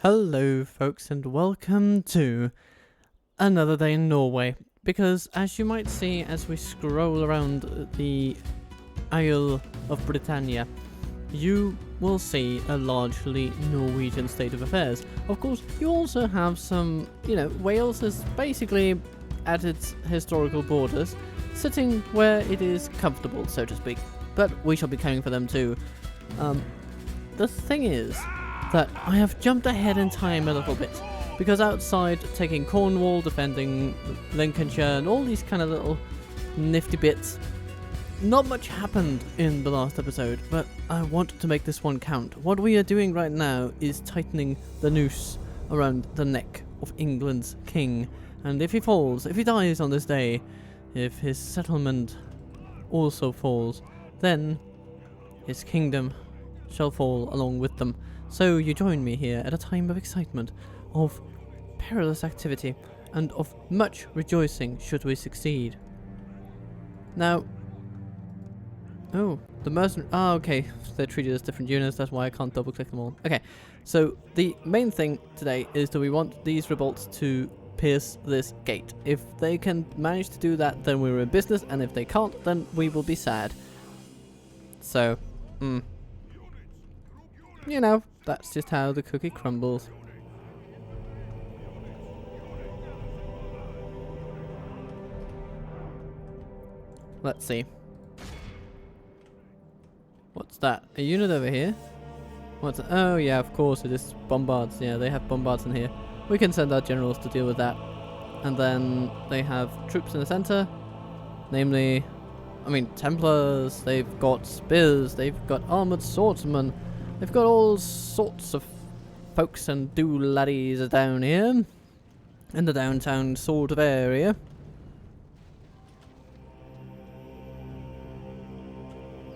Hello folks and welcome to another day in Norway, because as you might see as we scroll around the Isle of Britannia, you will see a largely Norwegian state of affairs. Of course, you also have some, Wales is basically at its historical borders, sitting where it is comfortable, so to speak, but we shall be coming for them too. The thing is that I have jumped ahead in time a little bit, because outside taking Cornwall, defending Lincolnshire, and all these kind of little nifty bits, not much happened in the last episode, but I want to make this one count. What we are doing right now is tightening the noose around the neck of England's king, and if he falls, if he dies on this day, if his settlement also falls, then his kingdom shall fall along with them. So you join me here at a time of excitement, of perilous activity, and of much rejoicing should we succeed. Now, the mercenary, okay, they're treated as different units, that's why I can't double click them all. Okay, so the main thing today is that we want these revolts to pierce this gate. If they can manage to do that, then we're in business, and if they can't, then we will be sad. So, that's just how the cookie crumbles. Let's see. What's that? A unit over here? What's that? Oh yeah, of course it is bombards. Yeah, they have bombards in here. We can send our generals to deal with that. And then they have troops in the center. Namely, Templars, they've got spears, they've got armored swordsmen. They've got all sorts of folks and do-laddies down here, in the downtown sort of area.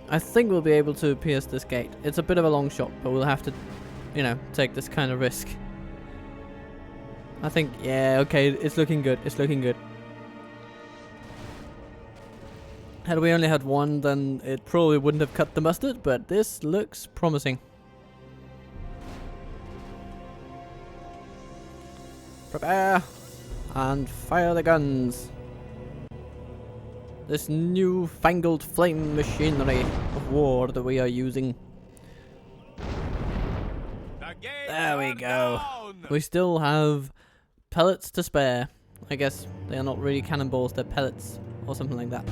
I think we'll be able to pierce this gate. It's a bit of a long shot, but we'll have to, take this kind of risk. I think, yeah, okay, it's looking good, it's looking good. Had we only had one, then it probably wouldn't have cut the mustard, but this looks promising. Prepare and fire the guns. This new-fangled flame machinery of war that we are using. There we go. We still have pellets to spare. I guess they are not really cannonballs, they're pellets or something like that.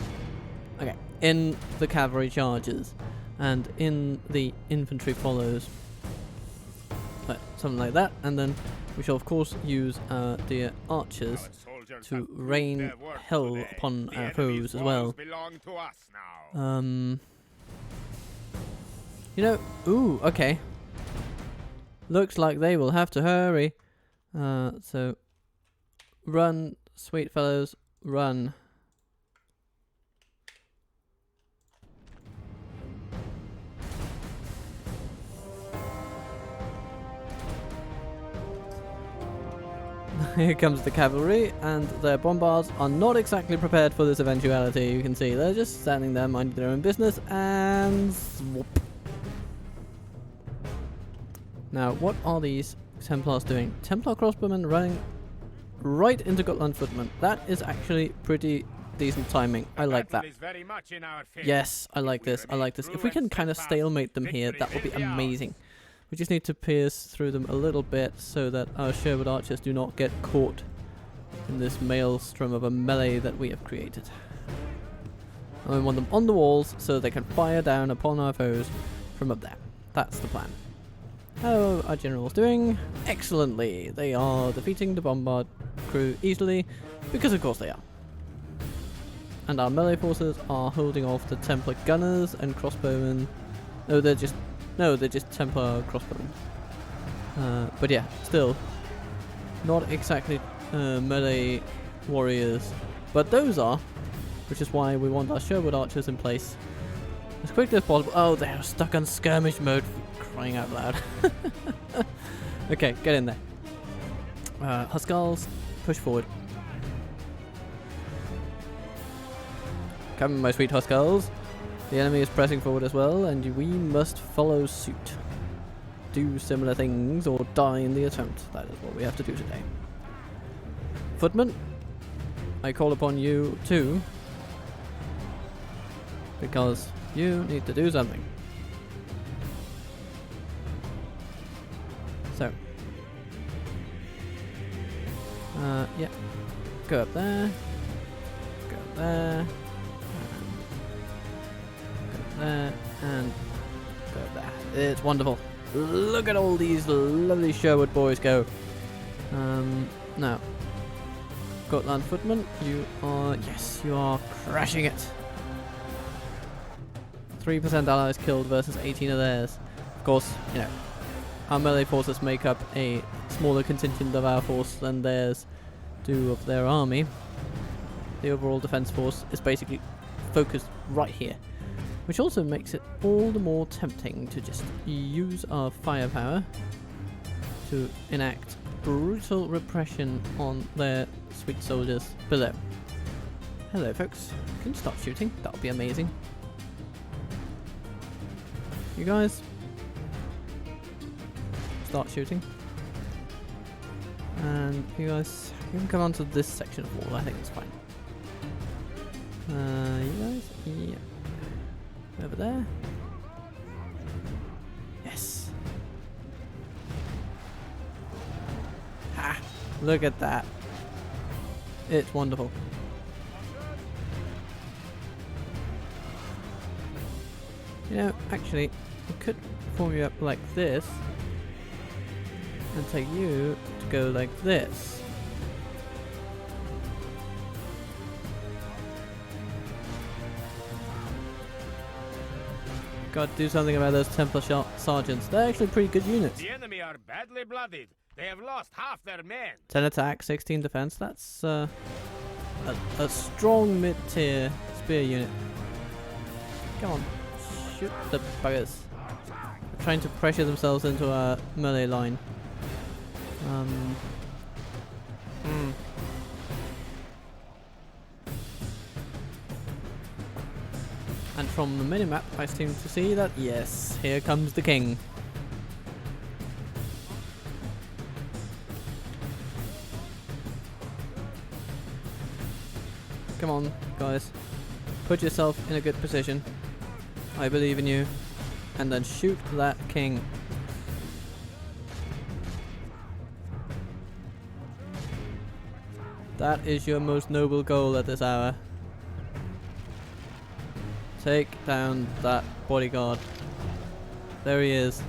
Okay, in the cavalry charges and in the infantry follows. Something like that, and then we shall of course use our dear archers to rain hell upon our foes as well. Ooh, okay. Looks like they will have to hurry. So, run, sweet fellows, run. Here comes the cavalry, and their bombards are not exactly prepared for this eventuality. You can see they're just standing there minding their own business, and swoop. Now, what are these Templars doing? Templar crossbowmen running right into Gotland footmen. That is actually pretty decent timing. I like that. Yes, I like this. I like this. If we can kind of stalemate them here, that would be amazing. We just need to pierce through them a little bit so that our Sherwood archers do not get caught in this maelstrom of a melee that we have created. And we want them on the walls so they can fire down upon our foes from up there. That's the plan. How are our generals doing? Excellently. They are defeating the bombard crew easily, because of course they are. And our melee forces are holding off the Templar gunners and crossbowmen. No, they're just Templar crossbowmen. But yeah, still not exactly melee warriors, but those are, which is why we want our Sherwood archers in place as quickly as possible. Oh, they are stuck on skirmish mode, for crying out loud. Okay, get in there. Huskars, push forward. Come, my sweet Huskars. The enemy is pressing forward as well, and we must follow suit. do similar things or die in the attempt. That is what we have to do today. Footman, I call upon you too, because you need to do something. So, yeah, go up there, go up there, and go up there, and go up there. It's wonderful. Look at all these lovely Sherwood boys go. Now, Gotland Footman, you are, yes, you are crashing it. 3% allies killed versus 18 of theirs. Of course, you know, our melee forces make up a smaller contingent of our force than theirs do of their army. The overall defense force is basically focused right here, which also makes it all the more tempting to just use our firepower to enact brutal repression on their sweet soldiers below. Hello folks, can you stop shooting? That would be amazing. You guys, start shooting. And you guys, you can come onto this section of wall, I think it's fine. You guys, yeah. Over there. Yes. Ha! Look at that. It's wonderful. You know, actually, we could form you up like this and take you to go like this. Got to do something about those Templar sergeants. They're actually pretty good units. The enemy are badly blooded. They have lost half their men. 10 attack, 16 defense. That's a strong mid-tier spear unit. Come on, shoot the buggers. They're trying to pressure themselves into our melee line. And from the minimap, I seem to see that, yes, here comes the king. Come on, guys. Put yourself in a good position. I believe in you. And then shoot that king. That is your most noble goal at this hour. Take down that bodyguard. There he is.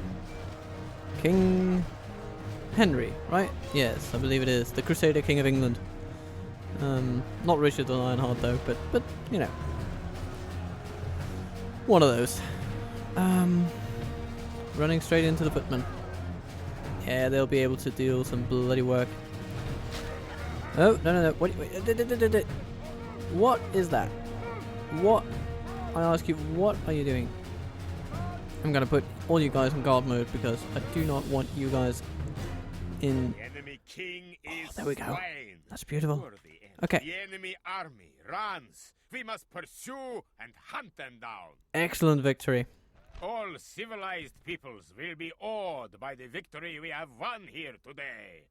King Henry, right? Yes, I believe it is. The Crusader King of England. Not Richard the Lionheart though, but you know. One of those. Running straight into the footmen. Yeah, they'll be able to do some bloody work. Oh, no. Wait. What is that? What? I ask you, what are you doing? I'm gonna put all you guys in guard mode because I do not want you guys in. The enemy king is there we go. slain. That's beautiful. For the end. Okay. The enemy army runs. We must pursue and hunt them down. Excellent victory. All civilized peoples will be awed by the victory we have won here today.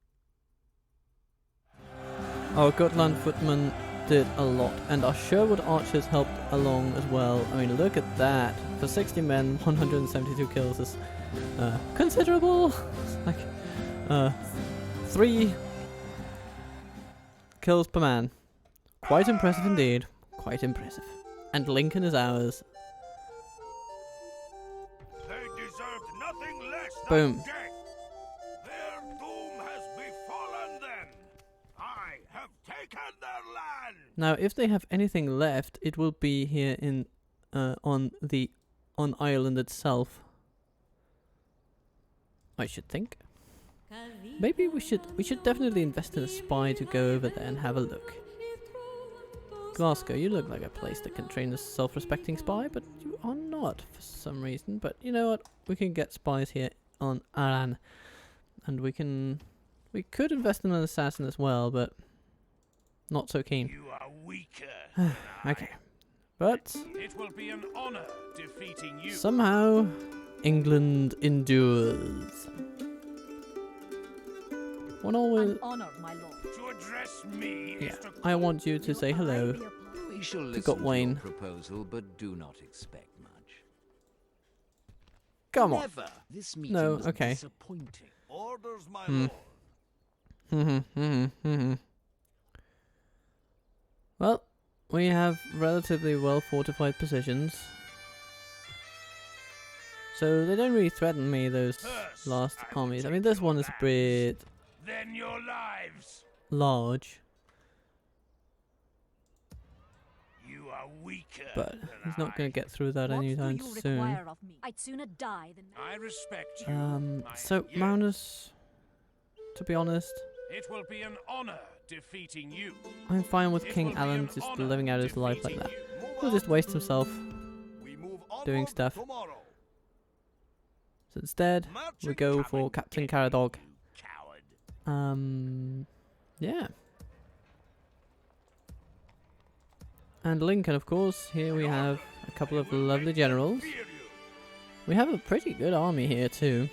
Our Gotland footmen did a lot, and our Sherwood archers helped along as well. I mean, look at that. For 60 men, 172 kills is considerable. Like 3 kills per man. Quite impressive indeed. Quite impressive. And Lincoln is ours. They deserved nothing less Boom. than death. Their doom has befallen them. I have taken their land. Now, if they have anything left, it will be here in on Ireland itself. I should think. Maybe we should definitely invest in a spy to go over there and have a look. Glasgow, you look like a place that can train a self-respecting spy, but you are not for some reason. But you know what? We can get spies here on Aran, and we could invest in an assassin as well, but not so keen. You are weaker. Okay, but It will be an honor defeating you. somehow England endures. What always? I'm honored, my lord. To address me Yeah, is to I want you to say hello. We shall listen to Gawain. your proposal, but do not expect much. Come on. Never. This meeting No, was okay. disappointing. orders, my Hmm. lord. Well, we have relatively well fortified positions. So they don't really threaten me, those First, last I will armies. I take mean, this your one is a bit Then your lives. large, You are weaker. but than he's not I. going to get through that What do anytime you soon. require of me? I'd sooner die than I respect you. my- So yes, Magnus, to be honest, It will be an honor defeating you. I'm fine with It King will be Alan an just honor living out his life like defeating that. you. He'll just waste himself. We move doing onward stuff. Tomorrow. So instead, we Merchant go for Captain Caradog. you coward. Yeah. And Lincoln, of course. Here we have a couple of lovely generals. Fear you. We have a pretty good army here too.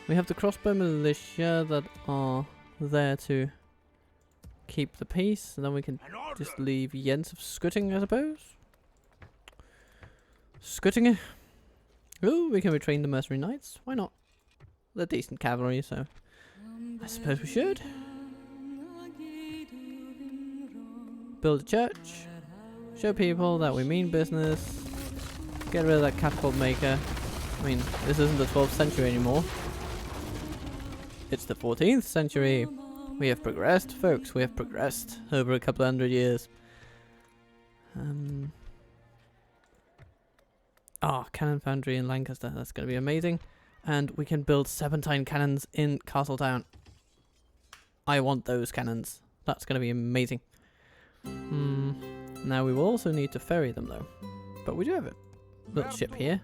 We have the crossbow militia that are there to keep the peace, and then we can An order. just leave Jens of Skutting, I suppose. Skutting. Ooh, we can retrain the mercenary knights. Why not? They're decent cavalry, so I suppose we should. Build a church. Show people that we mean business. Get rid of that catapult maker. I mean, this isn't the 12th century anymore. It's the 14th century. We have progressed, folks. We have progressed over a couple of hundred years. Cannon foundry in Lancaster. That's going to be amazing. And we can build serpentine cannons in Castletown. I want those cannons. That's going to be amazing. Now we will also need to ferry them though. But we do have a little ship here.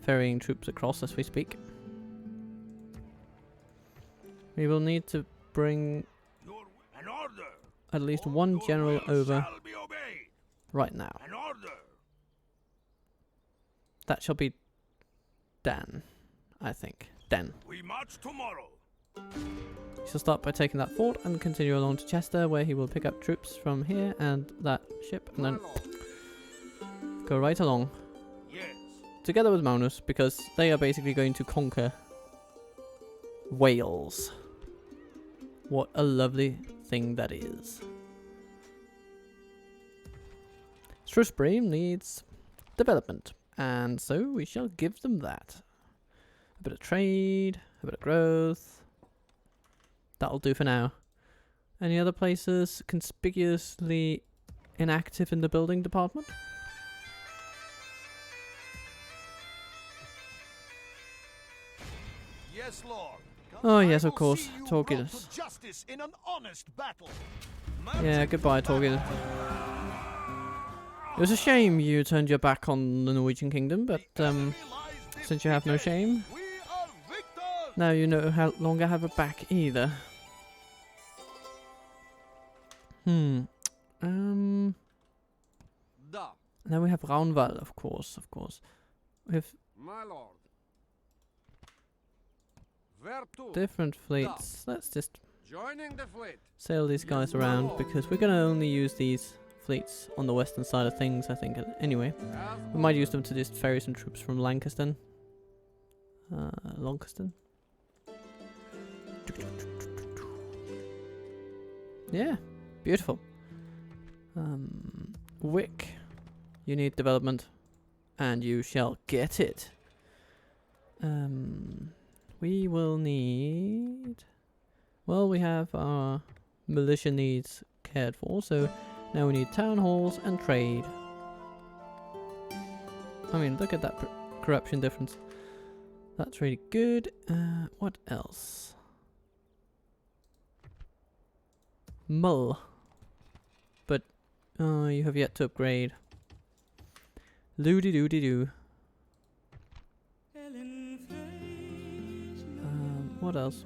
Ferrying troops across as we speak. We will need to bring An order. at least All one your general will over shall be obeyed. right now. An order. That shall be Dan, I think. Dan. We march tomorrow. He shall start by taking that fort and continue along to Chester, where he will pick up troops from here and that ship, and then go right along. Yes. Together with Magnus, because they are basically going to conquer Wales. What a lovely thing that is. Shrewsbury needs development, and so we shall give them that. A bit of trade, a bit of growth. That'll do for now. Any other places conspicuously inactive in the building department? Yes, Lord. Oh, I yes, of will course. see you Torgil. brought to justice in an honest battle. Yeah, goodbye, Torgil. It was a shame you turned your back on the Norwegian kingdom, but since you have no shame, We are victors. now you no longer have a back either. Now we have Raunval, of course. We have My lord. Where to? different fleets. Let's just Joining the fleet. sail these guys around, because we're gonna only use these fleets on the western side of things, I think. Anyway, we might use them to just ferry some troops from Lancaster. Lancaster. Yeah, beautiful. Wick, you need development, and you shall get it. We will need... Well, we have our militia needs cared for, so now we need town halls and trade. I mean, look at that corruption difference. That's really good. What else? Mull. But, you have yet to upgrade. Loody-doody-doo. What else?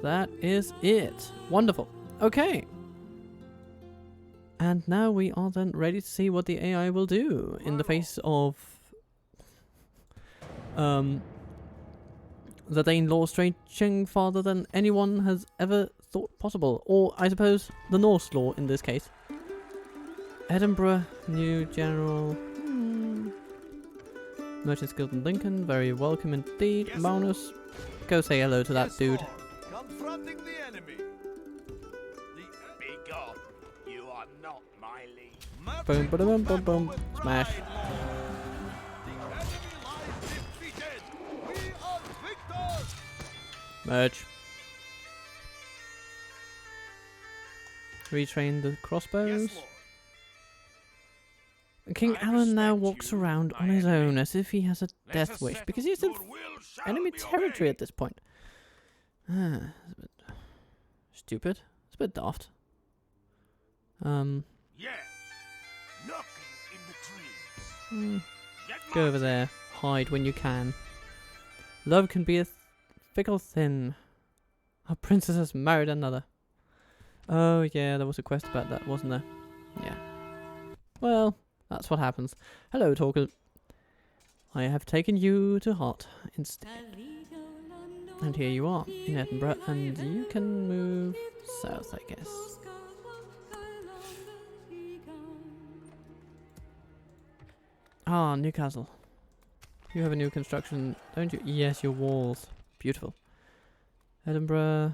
That is it. Wonderful. Okay. And now we are then ready to see what the AI will do in the face of the Dane law stretching farther than anyone has ever thought possible. Or, I suppose, the Norse law in this case. Edinburgh, new general. Merchants Guild in Lincoln, very welcome indeed. Yes, Magnus, go say hello to that dude. Confronting the enemy. Be gone. You are not my lead. Boom, boom, boom, boom. Smash. The enemy lies defeated. We are victors. Merge. Retrain the crossbows. Yes, Lord. King I Alan now respect walks you, around my on his enemy. own as if he has a Let death us wish settle. because he's in Your will shall enemy be territory obeyed. at this point. It's a bit stupid. It's a bit daft. Yes. Lurking in the trees. Get Go over marching. there. Hide when you can. Love can be a fickle thin. Our princess has married another. Oh yeah, there was a quest about that, wasn't there? Yeah. Well, that's what happens. Hello, Talker. I have taken you to heart instead. And here you are, in Edinburgh, and you can move south, I guess. Ah, Newcastle. You have a new construction, don't you? Yes, your walls. Beautiful. Edinburgh.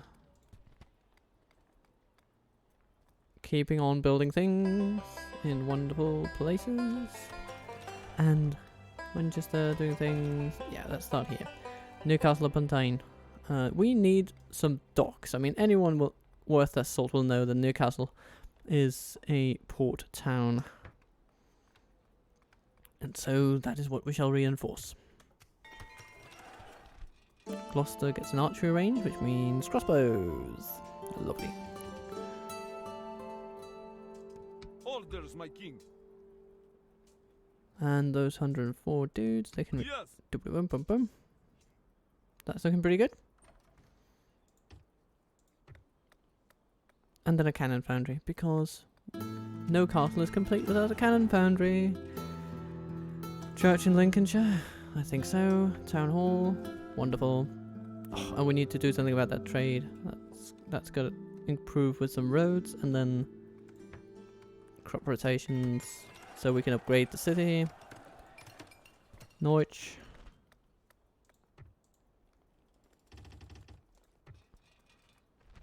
Keeping on building things in wonderful places. And Manchester doing things. Yeah, let's start here. Newcastle upon Tyne. We need some docks. I mean, anyone worth their salt will know that Newcastle is a port town. And so that is what we shall reinforce. Gloucester gets an archery range, which means crossbows. Lovely. Orders, my king. And those 104 dudes, they can... Yes. Boom, boom, boom. That's looking pretty good. And then a cannon foundry, because no castle is complete without a cannon foundry. Church in Lincolnshire? I think so. Town hall? Wonderful. Oh, and we need to do something about that trade. That's got to improve with some roads, and then crop rotations, so we can upgrade the city. Norwich.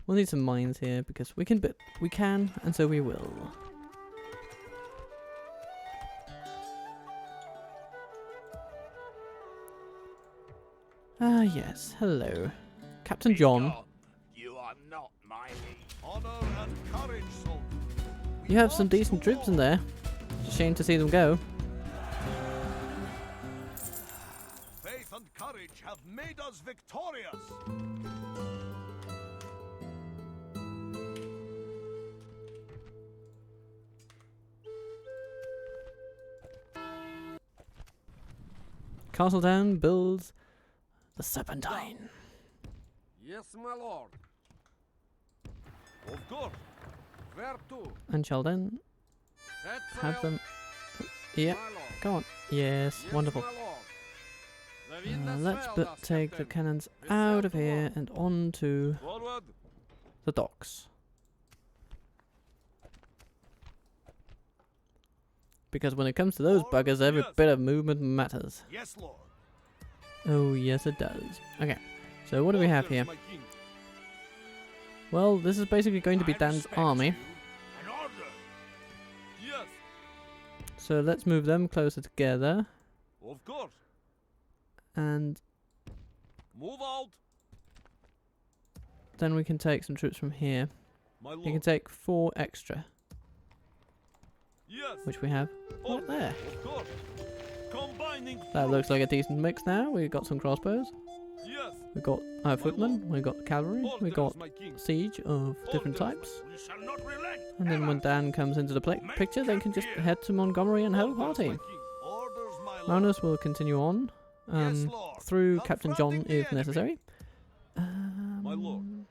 We'll need some mines here because we can, and so we will. Ah, yes. Hello, Captain John. You are not my lead. Honor and courage, soldier. You have some decent troops in there. It's a shame to see them go. Faith and courage have made us victorious. Castledown builds the Serpentine. Yes, my lord. Of course. Where to? And shall then Set have sail, them... Yeah, my lord. go on. Yes, Yes, wonderful. my lord. The wind has Let's failed us, take the Captain. cannons We sail out of to here war. and on to Forward. the docks. Because when it comes to those buggers, every Yes. bit of movement matters. Yes, Lord. Oh, yes it does. Okay, so what do we have Orders, here? my king. Well, this is basically going to be I Dan's respect army. you. An order. Yes. So let's move them closer together. Of course. And Move out. then we can take some troops from here. My lord. You can take 4 extra, Yes. which we have right Order. there. Of course. Combining. That looks like a decent mix now. We've got some crossbows. Yes. We've got footmen. We've got cavalry. We've Orders, got my king. siege of different Orders. types. We shall not relent. And then when Ever. Dan comes into the Make picture, they can camp just here. head to Montgomery and Hull Orders, my Party. king. Orders, my lord. Magnus will continue on Yes, Lord. through Captain John Confronting the if enemy. necessary. My lord.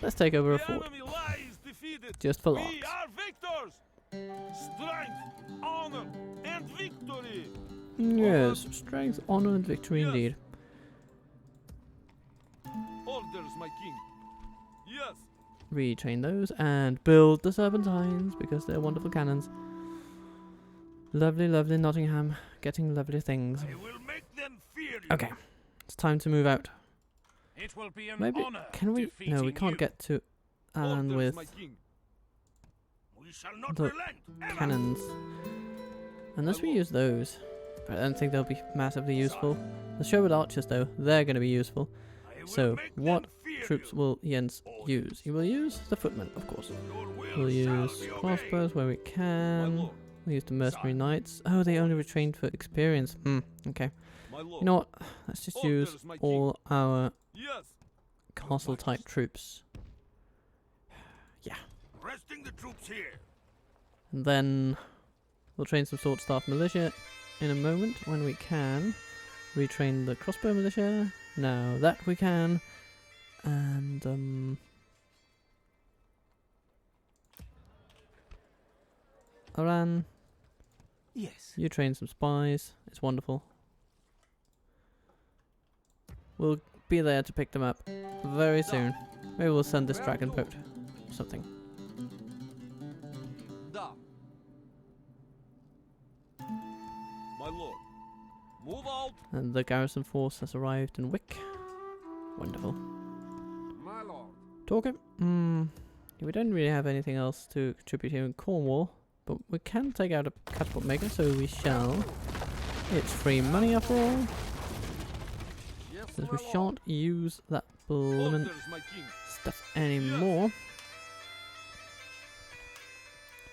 Let's take over a The fort. enemy lies it. Just for We laughs. are victors. Strength, honor, and victory. Yes, strength, honor, and victory Yes. indeed. Orders, my king. Yes. Retrain those and build the serpentines because they're wonderful cannons. Lovely, lovely Nottingham, getting lovely things. I will make them fear you. Okay, it's time to move out. It will be an Maybe honor. can we? No, we defeating can't you. get to Alan Orders, with my king. We shall not the relent. Ever. cannons, unless we use those. But I don't think they'll be massively useful. The Sherwood archers, though, they're going to be useful. I will So, make what them fear troops you. will Jens use? He will use the footmen, of course. Your will We'll shall use be obeyed. crossbows where we My can. lord. We'll use the mercenary Son. knights. Oh, they only retrained for experience. Okay. My lord. You know what? Let's just use Orders, my king. all our Yes. castle type troops. Resting the troops here. And then we'll train some sword staff militia in a moment when we can. Retrain the crossbow militia. Now that we can. And Aran, Yes. you train some spies. It's wonderful. We'll be there to pick them up very soon. Maybe we'll send this dragon boat or something. Da. My lord. Move out. And the garrison force has arrived in Wick. Wonderful. My lord. Talking. We don't really have anything else to contribute here in Cornwall, but we can take out a catapult maker, so we shall. It's free money after all, Yes, because my we lord. shan't use that bloomin' Orders, my king. stuff anymore.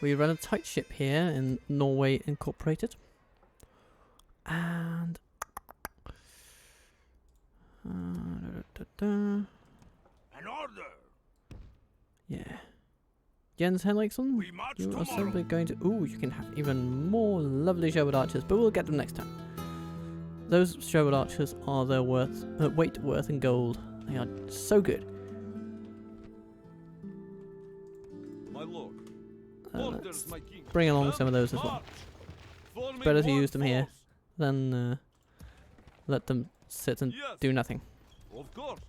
We run a tight ship here in Norway Incorporated. And An order. yeah. Jens Henriksson, We march you are tomorrow. simply going to... Ooh, you can have even more lovely Sherwood archers, but we'll get them next time. Those Sherwood archers are their weight worth in gold. They are so good. My lord. Let's Orders, my king. bring along some of those as well. March. Form Better in to one use them here force. than let them sit and Yes. do nothing. Of course.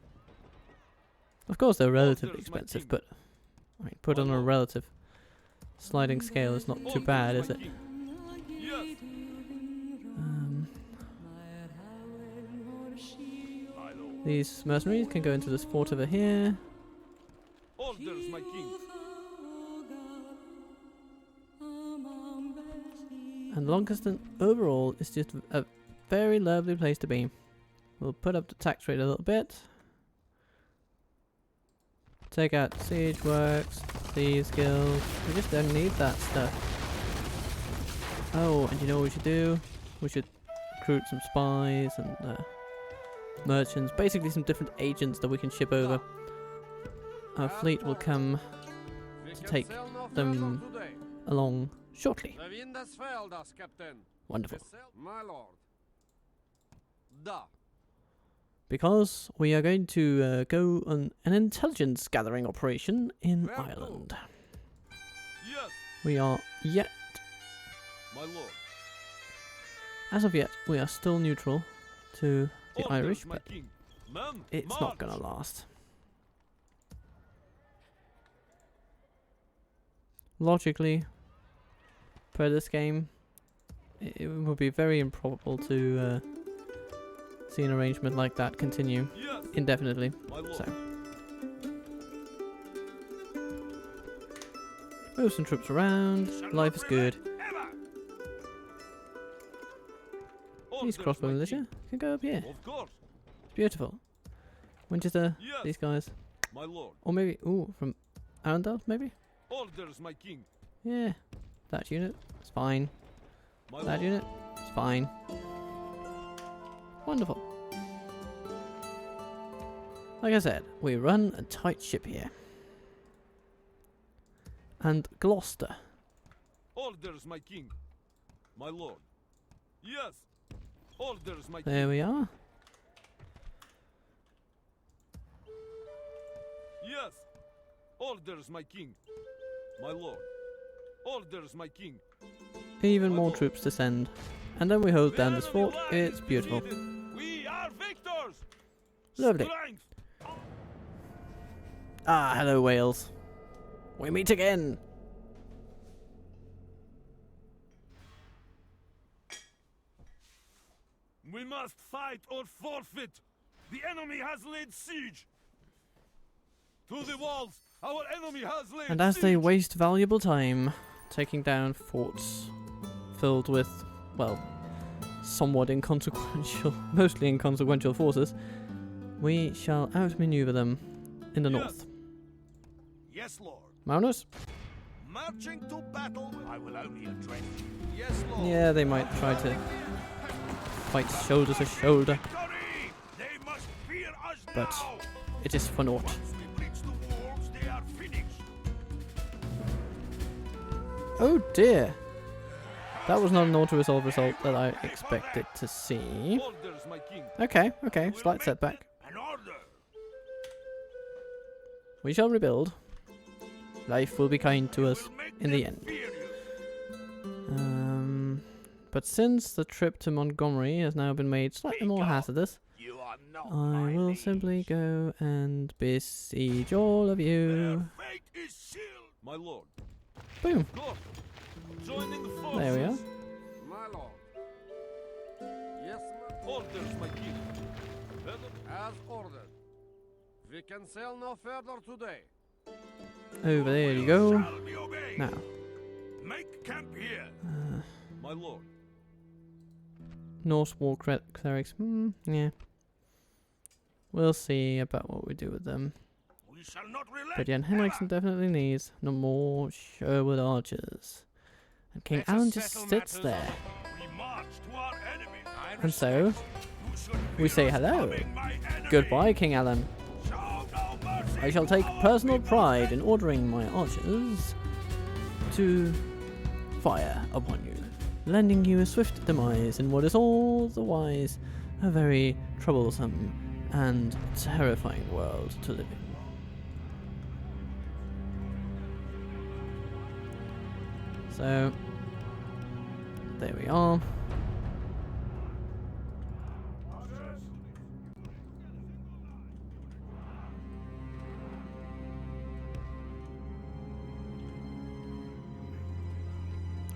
Of course, they're relatively Orders, my expensive, king. but I mean, put My on a lord. relative sliding scale is not too Orders, bad, my is it? king. Yes. My lord. These mercenaries can go into this fort over here. Orders, my king. And Launceston overall is just a very lovely place to be. We'll put up the tax rate a little bit. Take out siege works, thieves guilds. We just don't need that stuff. Oh, and you know what we should do? We should recruit some spies and merchants. Basically some different agents that we can ship over. Our fleet will come We to can take sail no them further today. along shortly. The wind has failed us, Captain. Wonderful. We sail- My lord. Da. Because we are going to go on an intelligence gathering operation in Where to? Ireland. Yes. We are yet, My lord. as of yet, we are still neutral to the Orders, Irish, my but king. Men, it's not march. gonna last. Logically, per this game, it would be very improbable to see an arrangement like that continue Yes. indefinitely. My lord. So, move some troops around. Shall Life not is good. relent ever. These Orders, crossbow my militia king. can go up here. Of course. It's beautiful. Winchester, Yes. these guys. My lord. Or maybe, ooh, from Arundel, maybe? Orders, my king. Yeah. That unit, it's fine. My That lord. unit, it's fine. Wonderful. Like I said, we run a tight ship here. And Gloucester. Orders, my king. My lord. Yes. Orders, my There king. we are. Yes. Orders, my king. My lord. Orders, my king. Even more troops to send. And then we hold down this fort. It's beautiful. We are victors. Lovely. Strength. Ah, hello Wales. We meet again. We must fight or forfeit. The enemy has laid siege. To the walls. Our enemy has laid And as siege. they waste valuable time taking down forts filled with, well, somewhat inconsequential, mostly inconsequential forces, we shall outmaneuver them in the Yes. north. Yes, Lord. Mariners? Marching to battle. I will only address you. Yes, lord. Yeah, they might try to fight shoulder to shoulder, Victory! They must fear us but now. it is for naught. Once we reach the walls, they are finished. Oh dear! That was not an auto-resolve result that I expected to see. Orders, my king. Okay, okay, We'll slight make setback. An order. We shall rebuild. Life will be kind to us We'll make in the them end. fear you. But since the trip to Montgomery has now been made slightly more hazardous, You are not I my will liege. simply go and besiege all of you. Their fate is sealed. My lord. Boom! Go. Joining the forces. There we are. My lord. Yes, my orders, my king. As ordered. We can sail no further today. Over there you You go. shall be obeyed. Now, Make camp here. My lord. Norse war clerics. Yeah. We'll see about what we do with them. We shall not relent. But Jan Henriksen definitely needs no more Sherwood archers. And King Let us Alan just settle sits matters there. We march to our enemy. And so, You should we fear say us hello. coming, my enemy. Goodbye, King Alan. Show no mercy I shall to take our personal people. pride in ordering my archers to fire upon you, lending you a swift demise in what is all the wise a very troublesome and terrifying world to live in. So, there we are.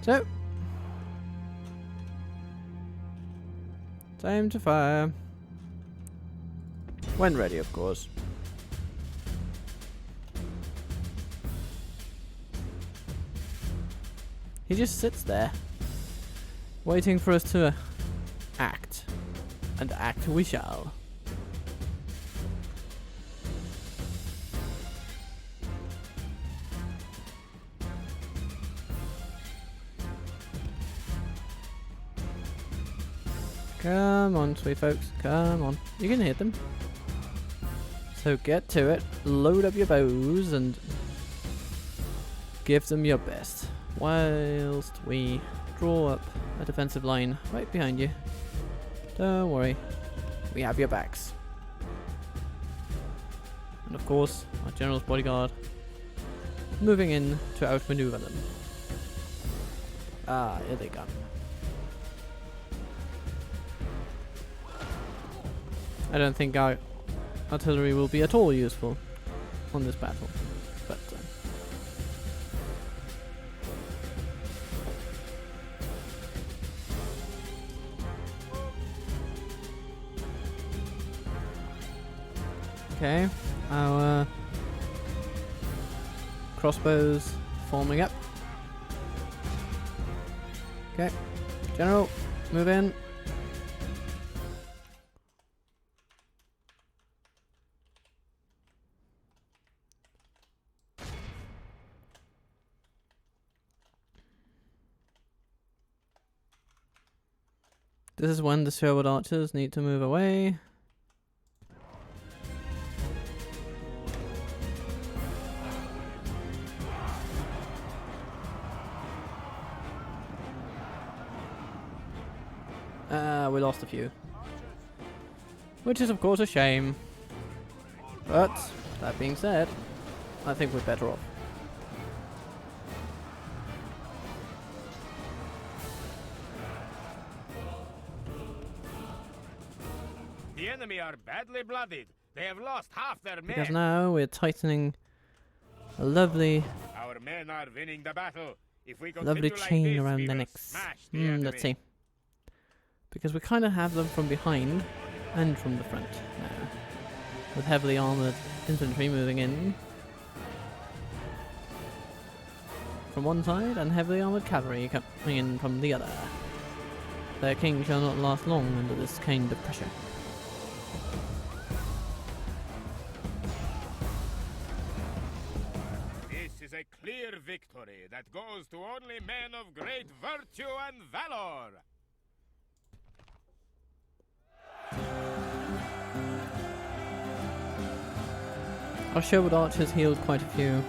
So, time to fire. When ready, of course. He just sits there, waiting for us to act. And act we shall. Come on, sweet folks, come on. You can hit them. So get to it, load up your bows, and give them your best. Whilst we draw up a defensive line right behind you. Don't worry, we have your backs. And of course, our general's bodyguard moving in to outmaneuver them. Ah, here they come. I don't think our artillery will be at all useful on this battle, but okay, our crossbows forming up. Okay, general, move in. This is when the Sherwood archers need to move away. We lost a few. Which is of course a shame. But, that being said, I think we're better off. The enemy are badly blooded. They have lost half their men. Because now we're tightening a lovely, Our men are winning the battle. If we continue lovely like chain this, around we their will necks. smash the enemy. Let's see. Because we kind of have them from behind and from the front now. With heavily armoured infantry moving in from one side and heavily armoured cavalry coming in from the other. Their king shall not last long under this kind of pressure. This is a clear victory that goes to only men of great virtue and valor. Our Sherwood archers healed quite a few.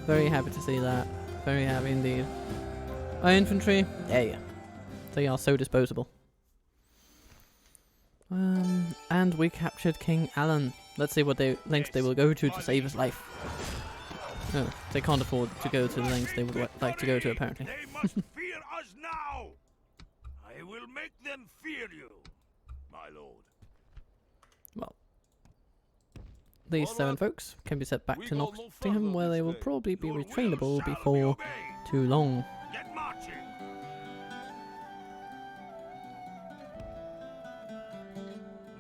Very happy to see that. Very happy indeed. Our infantry, yeah. They are so disposable. And we captured King Alan. Let's see what lengths they will go to save his life. Oh, they can't afford to go to the lengths they would like to go to, apparently. They must fear us now. I will make them fear you, my lord. Well, these 7 folks can be sent back to Nottingham, where they will probably be retrainable before too long. Get marching.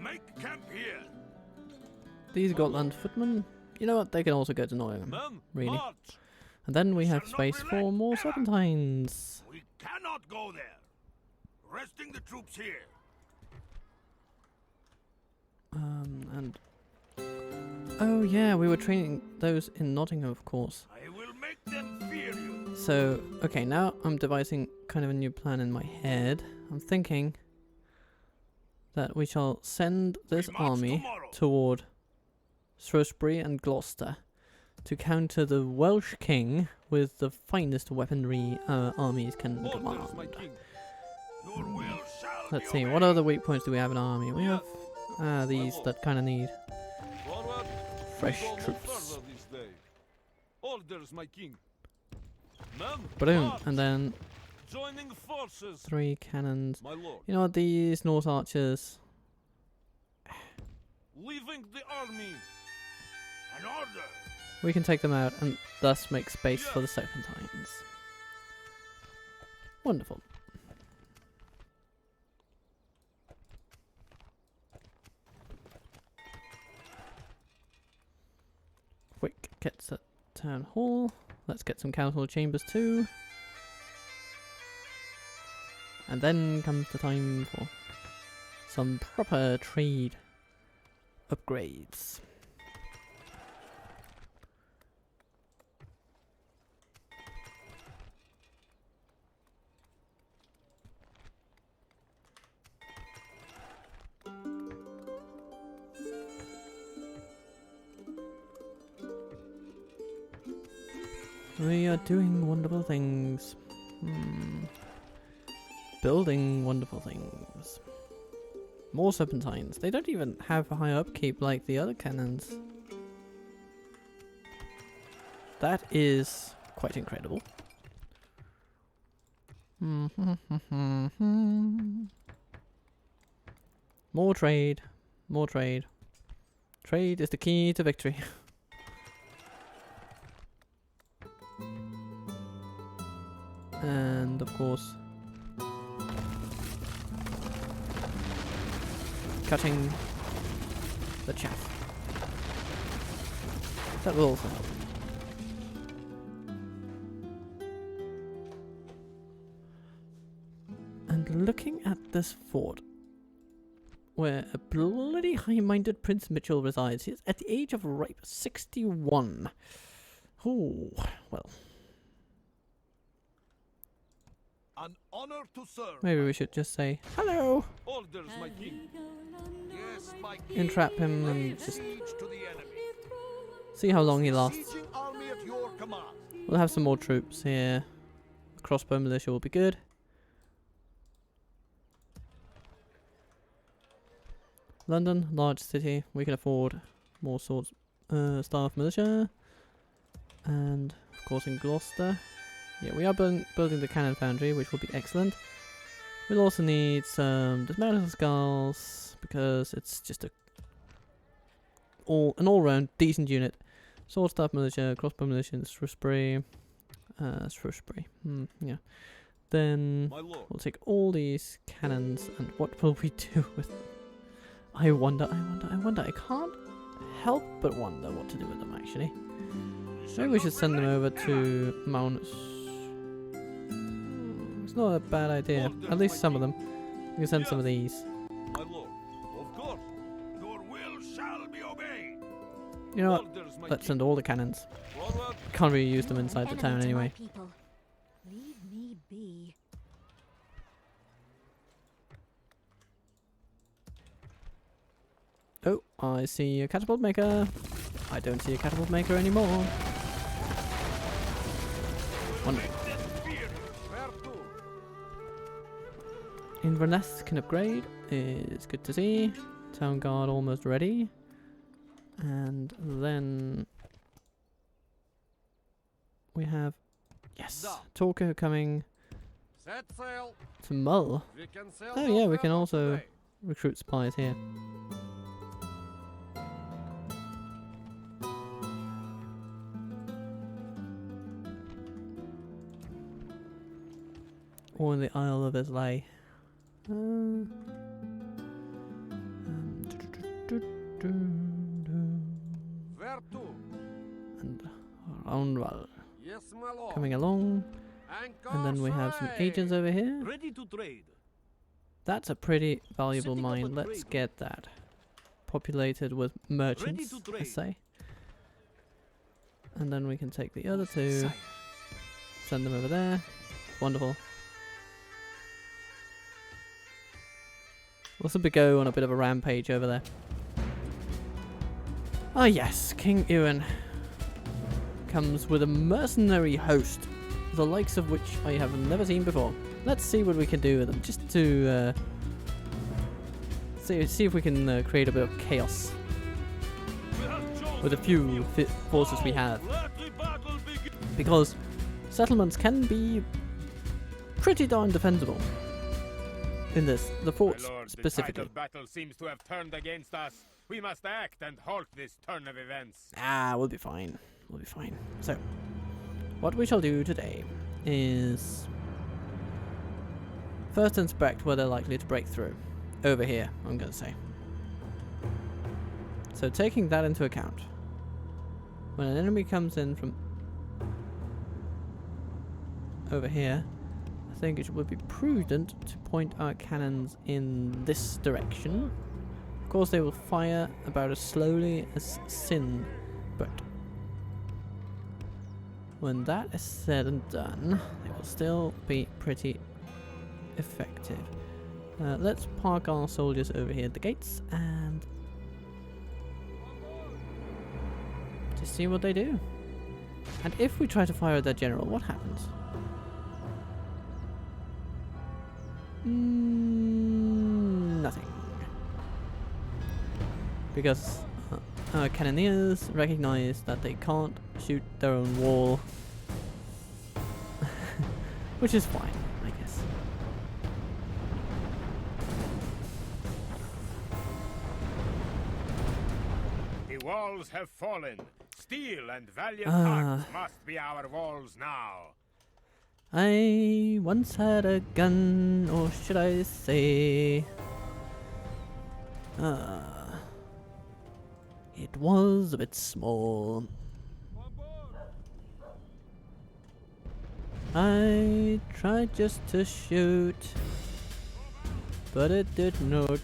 Make camp here. These Gotland footmen, you know what, they can also go to Nottingham, Men, really. march. And then we have Shall not space for relent more ever. serpentines. We cannot go there. Resting the troops here. And oh yeah, we were training those in Nottingham, of course. I will make them fear you. So, okay, now I'm devising kind of a new plan in my head. I'm thinking that we shall send this march army tomorrow. toward Shrewsbury and Gloucester to counter the Welsh king with the finest weaponry our armies can Orders, my command. king. Your will shall Let's be see, obeyed. what other weak points do we have in our army? We have these that kind of need Forward. fresh We go no troops. further this day. Orders, my king. Men, Boom, march. and then Joining forces, 3 cannons. my lord. You know what, these Norse archers, Leaving the army. An order. we can take them out and thus make space for the serpentines. Wonderful. Quick, gets at town hall. Let's get some council chambers too. And then comes the time for some proper trade upgrades. We are doing wonderful things. Building wonderful things. More serpentines. They don't even have a high upkeep like the other cannons. That is quite incredible. More trade. More trade. Trade is the key to victory. And of course, cutting the chaff. That will also help. And looking at this fort, where a bloody high-minded Prince Mitchell resides, he is at the age of ripe 61. Oh, well. An honor to serve. Maybe we should just say hello, Orders, my king. Yes, my king. entrap him, and Lay just siege to the enemy. see how long he lasts. Besieging army at your command. We'll have some more troops here. Crossbow militia will be good. London, large city. We can afford more swords, staff militia. And of course in Gloucester. Yeah, we are building the cannon foundry, which will be excellent. We'll also need some dismounted skulls because it's just an all-round decent unit. Sword staff militia, crossbow militia, Shrewsbury. Yeah. Then My lord. we'll take all these cannons, and what will we do with them? I wonder. I can't help but wonder what to do with them, actually. Maybe we should send them over to Mount. It's not a bad idea. At least some of them. We can send some of these. My lord. Of course. Your will shall be obeyed. You know what? Orders, my Let's king. send all the cannons. Forward. Can't really use them inside the Enemy town to my anyway. people. Leave me be. Oh, I see a catapult maker. I don't see a catapult maker anymore. Wonderful. Where to? Inverness can upgrade. Is good to see. Town guard almost ready. And then we have, yes, Torco coming Set sail. to Mull. We can sail Oh no yeah, we can further also today. recruit spies here. Or in the Isle of Islay. Where to? And Roundwell Yes, my lord. coming along. Anchor And then we have some aweigh. agents over here. Ready to trade. That's a pretty valuable Setting up a mine. Let's trade. get that populated with merchants, to I trade. say. And then we can take the other two, Sire. send them over there. Wonderful. We'll simply go on a bit of a rampage over there. Ah yes, King Ewan comes with a mercenary host, the likes of which I have never seen before. Let's see what we can do with them, just to see if we can create a bit of chaos We have chosen with a few forces we have. Let the battle begin. Because settlements can be pretty darn defensible in this, the My forts lord, the tide specifically. of battle seems to have turned against us. We must act and halt this turn of events. Ah, we'll be fine. We'll be fine. So, what we shall do today is first inspect where they're likely to break through. Over here, I'm going to say. So taking that into account, when an enemy comes in from over here, I think it would be prudent to point our cannons in this direction. Of course they will fire about as slowly as sin, but when that is said and done, they will still be pretty effective. Let's park our soldiers over here at the gates and to see what they do. And if we try to fire at their general, what happens? Nothing. Because our cannoneers recognize that they can't shoot their own wall. Which is fine, I guess. The walls have fallen. Steel and valiant Ah. hearts must be our walls now. I once had a gun, or should I say... it was a bit small. I tried just to shoot, but it did not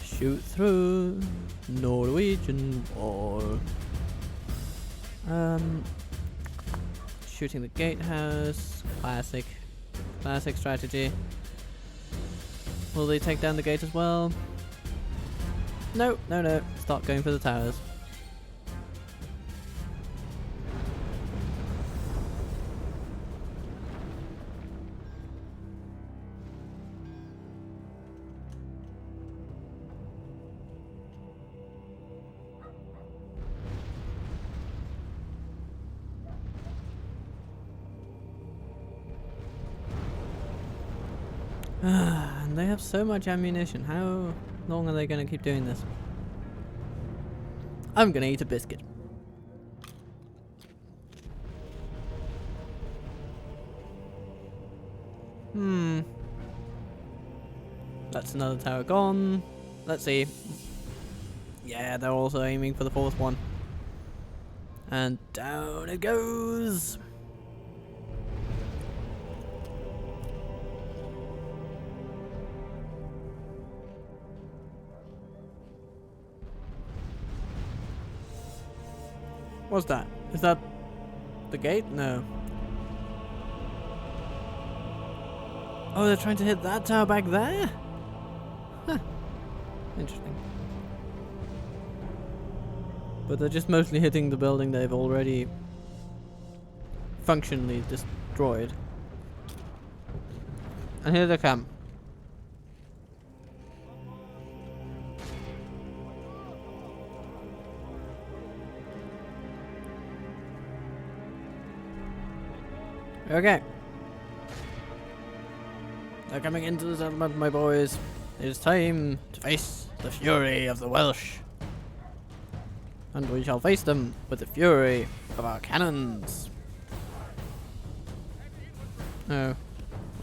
shoot through Norwegian wall. Shooting the gatehouse, classic strategy. Will they take down the gate as well? No, no, no. Start going for the towers. And they have so much ammunition. How long are they going to keep doing this? I'm going to eat a biscuit. That's another tower gone. Let's see. Yeah, they're also aiming for the fourth one. And down it goes. What's that? Is that the gate? No. Oh, they're trying to hit that tower back there? Huh. Interesting. But they're just mostly hitting the building they've already functionally destroyed. And here they come. Okay. They're coming into the settlement, my boys. It is time to face the fury of the Welsh. And we shall face them with the fury of our cannons. Oh.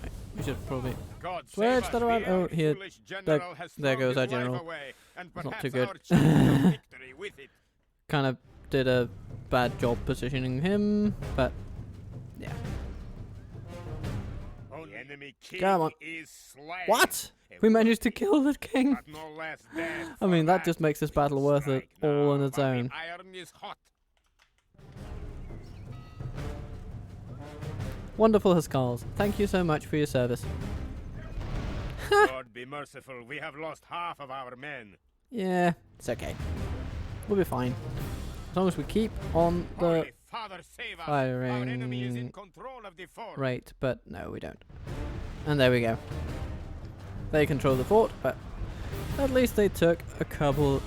Wait, we should probably... God Where's save that us, around? the Oh, here. foolish general has There thrown goes our his life general. away, and That's not perhaps too good. our chance of victory with it. Kind of did a bad job positioning him, but... yeah. The enemy king Come on. is slain. What? A We managed to kill the king? but no less dead I mean, for that just makes this battle worth it Strike all on now, its while own. The iron is hot. Wonderful Huskars. Thank you so much for your service. Lord be merciful, we have lost half of our men. Yeah, it's okay. We'll be fine. As long as we keep on the Holy Father, save us. Our enemy is in firing control of the fort. rate, but no, we don't. And there we go. They control the fort, but at least they took a couple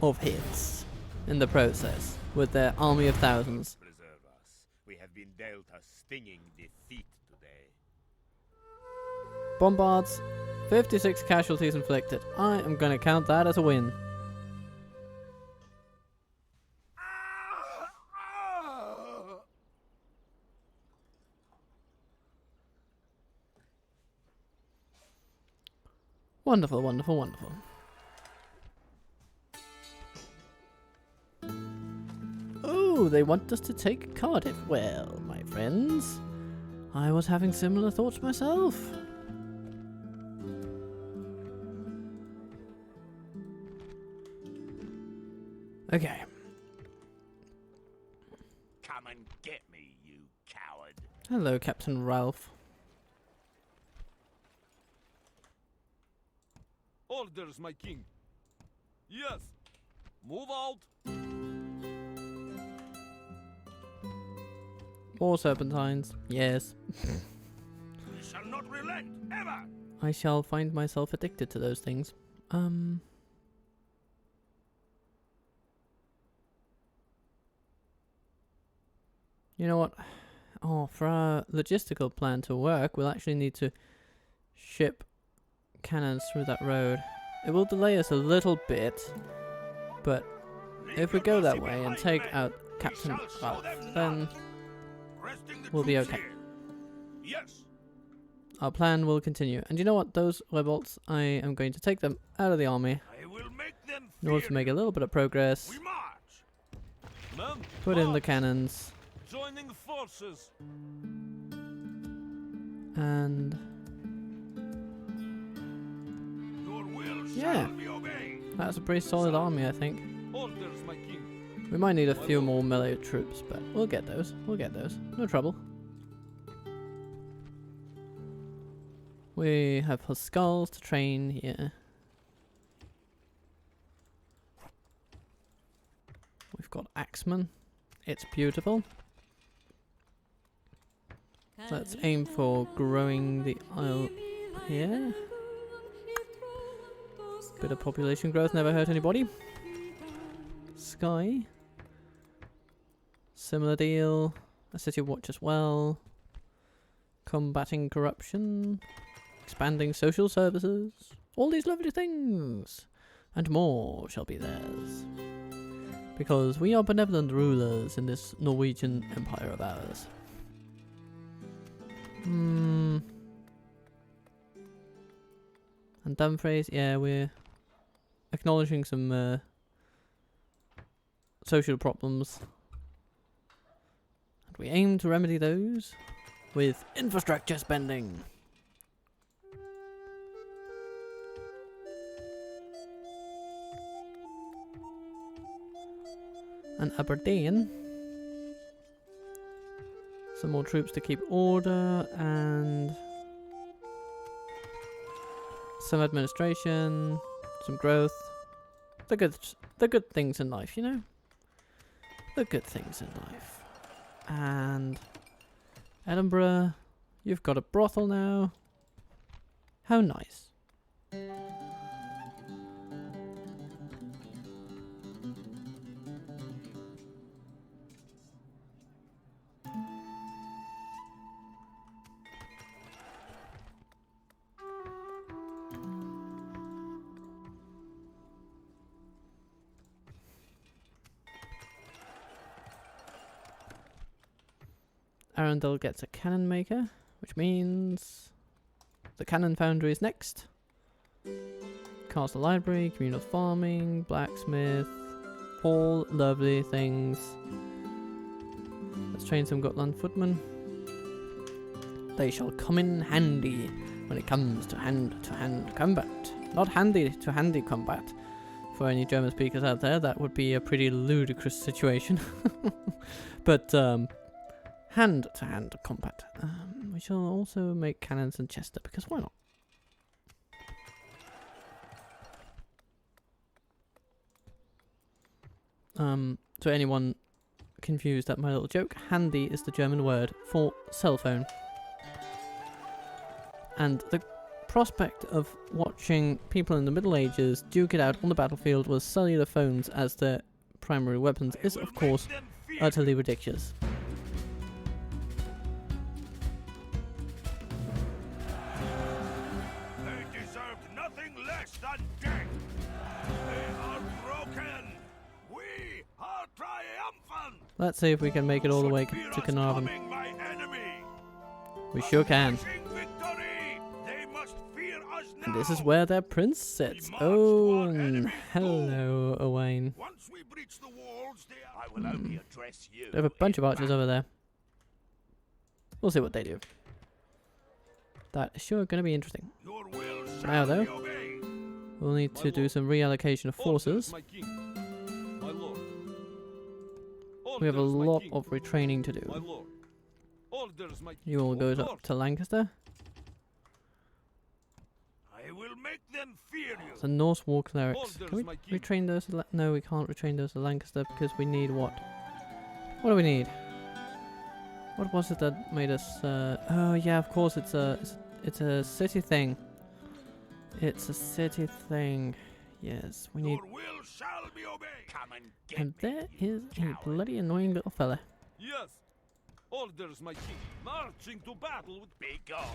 of hits in the process with their army of thousands. Preserve us. We have been dealt a stinging defeat today. Bombards, 56 casualties inflicted. I am going to count that as a win. Wonderful, wonderful, wonderful. Oh, they want us to take Cardiff. Well, my friends, I was having similar thoughts myself. Okay. Come and get me, you coward. Hello, Captain Ralph. Orders, my king. Yes. Move out. More serpentines. Yes. We shall not relent, ever. I shall find myself addicted to those things. You know what? Oh, for our logistical plan to work, we'll actually need to ship cannons through that road. It will delay us a little bit, but if we go that way and take out Captain Ralph, then we'll be okay. Yes. Our plan will continue. And you know what? Those rebels, I am going to take them out of the army I will make them in order to make a little bit of progress. We march. Men, Put in the march. cannons. Joining forces. And Your will Yeah. shall be obeyed. that's a pretty solid army, I think. Orders, my king. We might need a few more melee troops, but we'll get those. We'll get those. No trouble. We have Huskars to train here. We've got Axemen. It's beautiful. Let's aim for growing the Isle here. Bit of population growth never hurt anybody. Sky. Similar deal. A city watch as well. Combating corruption. expanding social services, all these lovely things, and more shall be theirs. Because we are benevolent rulers in this Norwegian empire of ours. And Dumfries, yeah, we're acknowledging some social problems. And we aim to remedy those with infrastructure spending. And Aberdeen. Some more troops to keep order and some administration, some growth. The good things in life, you know? The good things in life. And Edinburgh, you've got a brothel now. How nice. Arundel gets a cannon maker, which means the cannon foundry is next. Castle library, communal farming, blacksmith, all lovely things. Let's train some Gotland footmen. They shall come in handy when it comes to hand-to-hand combat. Not handy-to-handy combat. For any German speakers out there, that would be a pretty ludicrous situation. But hand-to-hand combat. We shall also make cannons in Chester, because why not? To anyone confused at my little joke, handy is the German word for cell phone. And the prospect of watching people in the Middle Ages duke it out on the battlefield with cellular phones as their primary weapons is, of course, utterly ridiculous. They deserved nothing less than death. They are broken. We are triumphant. Let's see if we can make it all the way to Carnarvon. We sure can. And this is where their prince sits. Oh, and hello, Owain. Once we breach the walls, I will only address you. They have a bunch of archers over there. We'll see what they do. That is sure going to be interesting. Now, though, we'll need to do some reallocation of forces. We have a lot of retraining to do. You all go up to Lancaster. I will make them fear you. The Norse war clerics. Can we retrain those? No, we can't retrain those to Lancaster because we need what? What do we need? What was it that made us? Oh yeah, of course it's a city thing. It's a city thing. Yes, we need. Your will shall be obeyed. Come and get And there is a bloody annoying little fella. Yes. Orders, my king. Marching to battle with big God.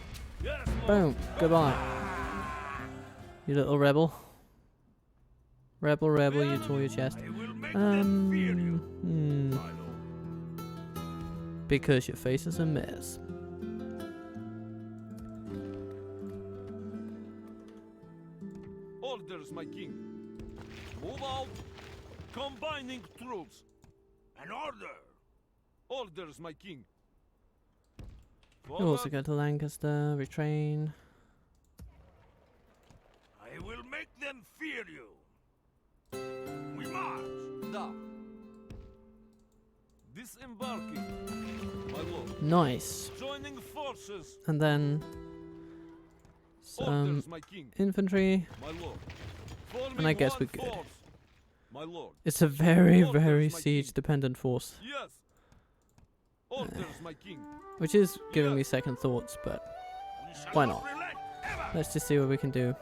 Yes, Lord. Boom. Goodbye. You little rebel. Rebel, you tore your chest. I will make them fear you. Because your face is a mess. Orders, my king. Move out. Combining troops. An order. Orders, my king. You also go to Lancaster, retrain. I will make them fear you. We march. Da. Disembarking. My lord. Nice. Joining forces. And then some Orders, my king. infantry. My lord. And I guess we're Forming one good. force. My lord. It's a very, Orders, very my siege dependent force. Yes. Orders, my king. Which is giving me second thoughts, but We shall why not? relent ever. Let's just see what we can do.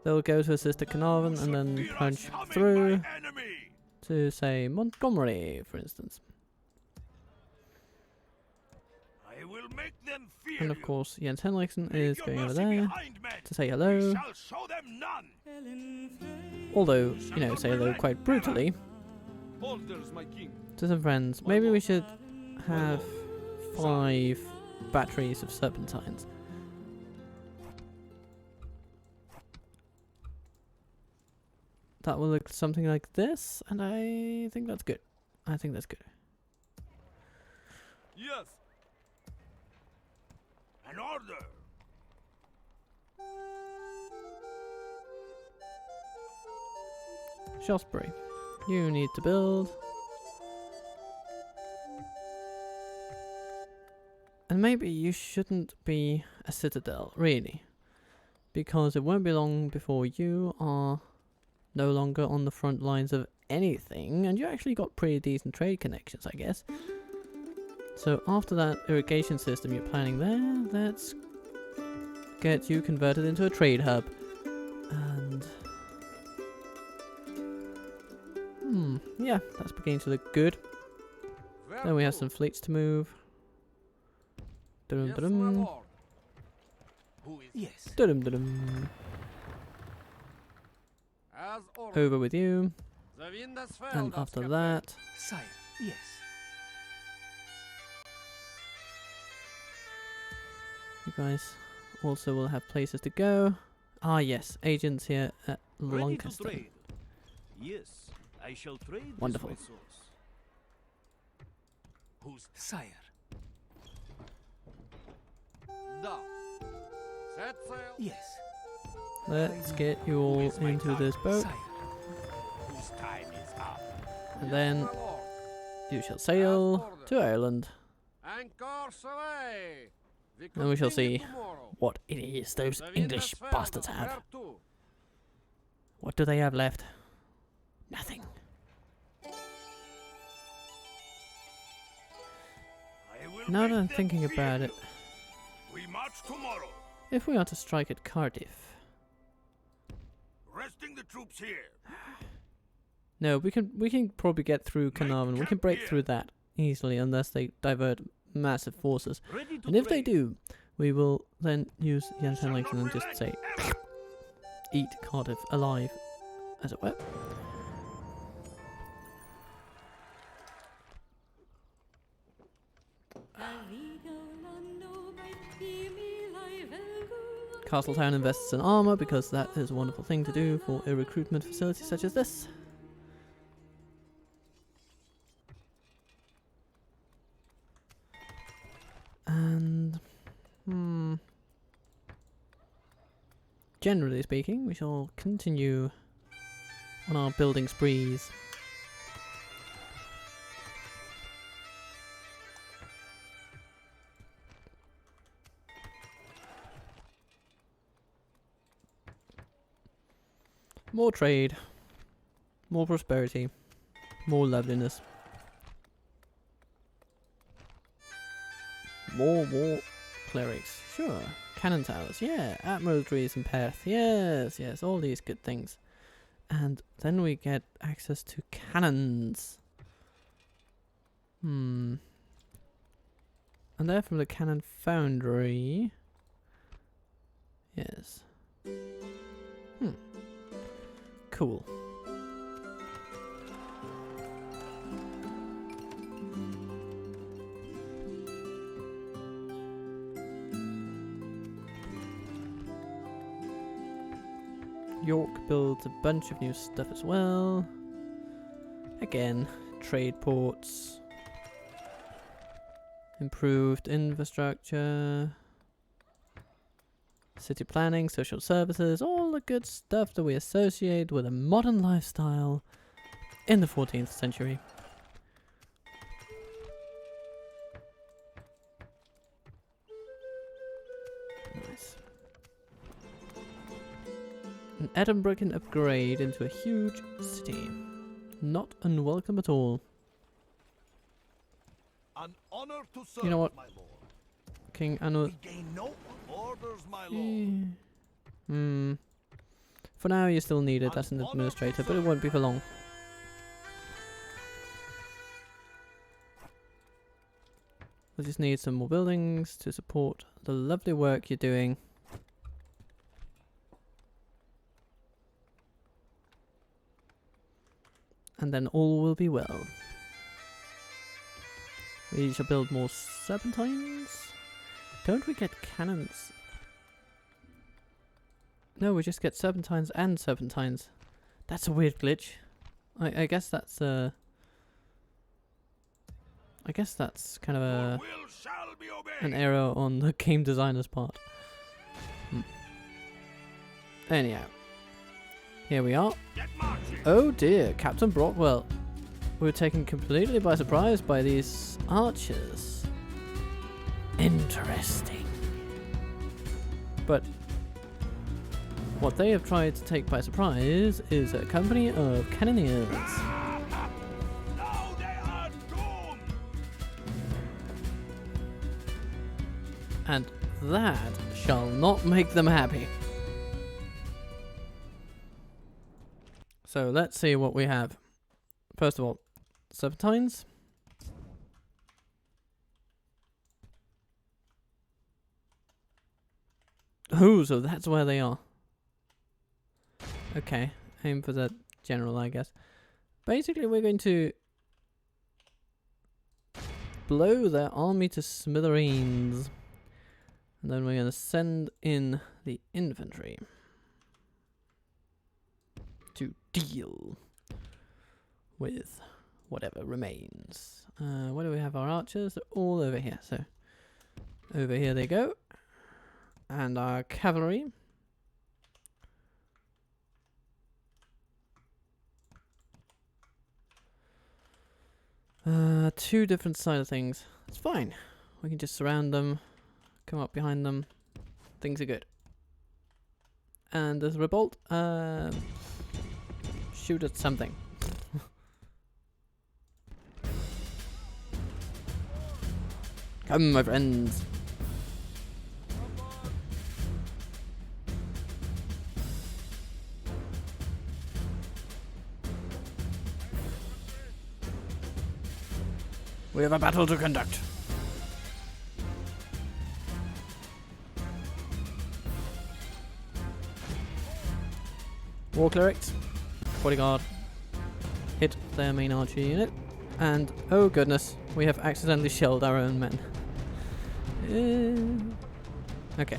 They'll go to assist at Carnarvon and then Fear us punch coming, through my enemy. to, say, Montgomery, for instance. I will will make them fear And of you. course, Jens Henriksen Leave is your going over mercy there behind, men. to say We hello. shall show them none. Although, you know, say hello quite brutally Orders, my king. to some friends. Maybe we should have 5 batteries of serpentines. That will look something like this, and I think that's good. I think that's good. Yes. An order. Shaftesbury, you need to build. And maybe you shouldn't be a citadel, really. Because it won't be long before you are no longer on the front lines of anything, and you actually got pretty decent trade connections, I guess. So after that irrigation system you're planning there, let's get you converted into a trade hub. And yeah, that's beginning to look good. Then we have some fleets to move. Dum Yes, dum my dum. lord. Who is Yes. Dum dum. as ordered? Over with you. The wind has failed And us, after Captain. that, Sire. Yes. you guys also will have places to go. Ah yes, agents here at Ready to Lancaster. trade. Yes, I shall trade Wonderful. this, my source. Who's Sire. Da. Set sail. Yes. Let's get you all into this boat, Sire. whose time is up? and Yes, then my lord. you shall sail to Ireland. Anchors away. And we shall continue see tomorrow. what it is those The wind English has failed bastards us, have. where to? What do they have left? Nothing. I will Now make that I'm them thinking fear about you. it, We march tomorrow. if we are to strike at Cardiff, Resting the troops here. no, we can probably get through Carnarvon. We can camp break here. through that easily unless they divert massive forces. Ready to And if they trade. do, we will then use Jens Shall Henriksen not and just say, relent ever. eat Cardiff alive, as it were. Castletown invests in armor because that is a wonderful thing to do for a recruitment facility such as this. And generally speaking, we shall continue on our building sprees. More trade, more prosperity, more loveliness, more clerics, sure, cannon towers, yeah, admiralties in Perth, yes, yes, all these good things. And then we get access to cannons. And they're from the cannon foundry. Yes. Cool. York builds a bunch of new stuff as well. Again, trade ports, improved infrastructure, city planning, social services, all the good stuff that we associate with a modern lifestyle in the 14th century. Nice. And Edinburgh can upgrade into a huge city. Not unwelcome at all. An honor to serve, You know what? my lord. King Anu. We gain no orders, my lord. For now, you still need it as an administrator, but it won't be for long. We just need some more buildings to support the lovely work you're doing. And then all will be well. We shall build more serpentines. Don't we get cannons? No, we just get serpentines and serpentines. That's a weird glitch. I guess that's I guess that's kind of a an error on the game designer's part. Anyhow, here we are. Oh dear, Captain Brockwell. We were taken completely by surprise by these archers. Interesting. But what they have tried to take by surprise is a company of cannoneers. Now they are doomed. And that shall not make them happy. So let's see what we have. First of all, serpentines. Oh, so that's where they are. Okay, aim for the general, I guess. Basically, we're going to blow their army to smithereens. And then we're going to send in the infantry to deal with whatever remains. Where do we have our archers? They're all over here. So, over here they go. And our cavalry. Two different side of things. It's fine. We can just surround them, come up behind them. Things are good. And there's a revolt. Shoot at something. Come, my friends. We have a battle to conduct. War clerics, bodyguard, hit their main archer unit, and oh goodness, we have accidentally shelled our own men. Okay.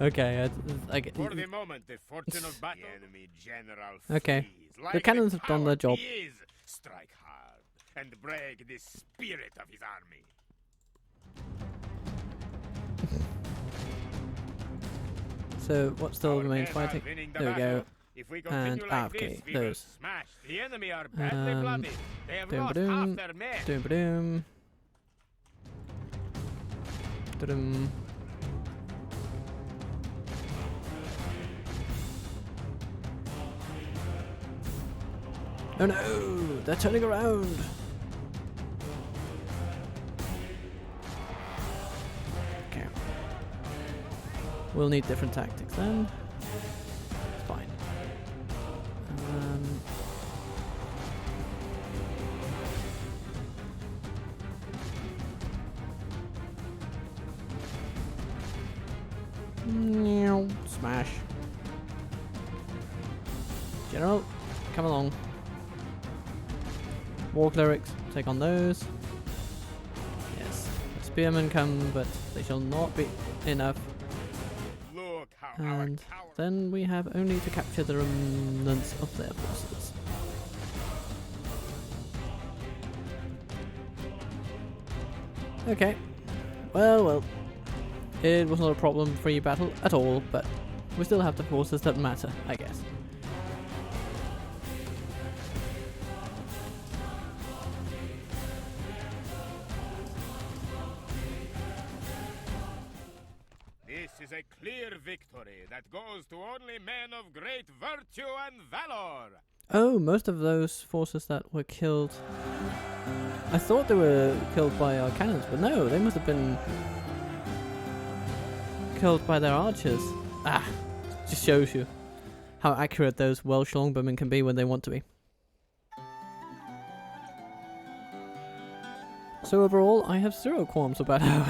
Okay, I get. For the moment, the fortune of battle. The enemy general Okay. flees like The cannons have done their coward job. he is. Strike hard and break the spirit of his army. So what still Our remains men are fighting? winning the There we go. battle. If we continue And like AFK, this, we will those. smash. The enemy are badly bloody. They have Doom lost ba-doom, half their men. doom ba-doom. Da-dum. Oh no! They're turning around! Okay. We'll need different tactics then. It's fine. Smash. General, come along. War clerics, take on those. Yes. Spearmen come, but they shall not be enough. Look how our And coward then we have only to capture the remnants of their forces. Okay. Well. It was not a problem-free battle at all, but we still have the forces that matter, I guess. This is a clear victory that goes to only men of great virtue and valor. Oh, most of those forces that were killed... I thought they were killed by our cannons, but no, they must have been killed by their archers. Ah, just shows you how accurate those Welsh longbowmen can be when they want to be. So overall, I have zero qualms about how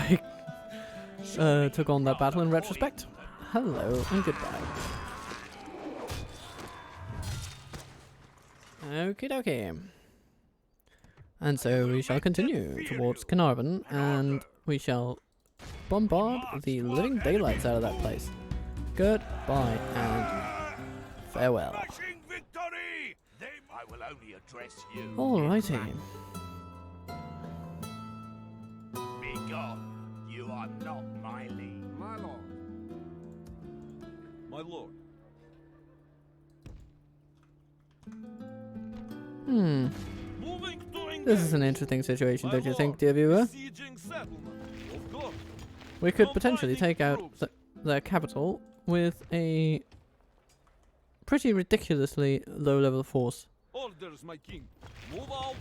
I took on that battle in retrospect. Hello and goodbye. Okie dokie. And so we shall continue towards Carnarvon, and we shall bombard the living daylights out of that place. Goodbye and farewell. Smashing victory! I will only address you. Alrighty. Be gone. You are not my lead. My lord. My lord. Hmm. Moving to engage. This is an interesting situation, My don't you lord, think, dear viewer? besieging settlement. Of course. We could potentially take out their capital with a pretty ridiculously low-level force. Orders, my king. Move out.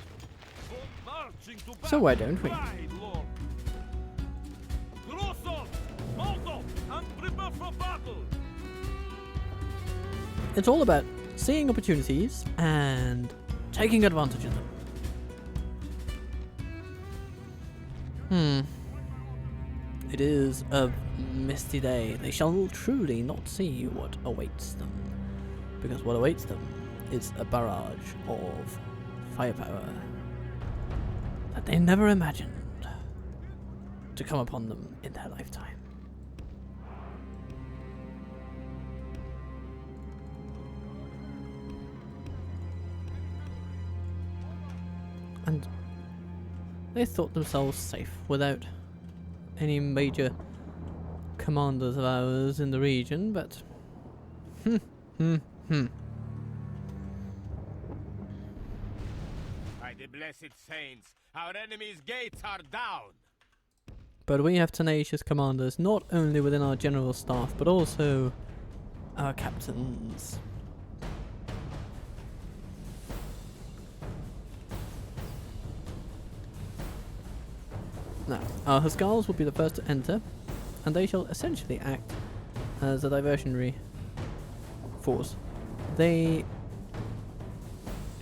Go marching to battle. So why don't we? Right, lord. Grosso, Molto, and prepare for battle. It's all about seeing opportunities and taking advantage of them. It is a misty day. They shall truly not see what awaits them. Because what awaits them is a barrage of firepower that they never imagined to come upon them in their lifetime. And they thought themselves safe without any major commanders of ours in the region, but By the blessed saints, our enemy's gates are down. But we have tenacious commanders not only within our general staff, but also our captains. Now, our Huskars will be the first to enter, and they shall essentially act as a diversionary force. They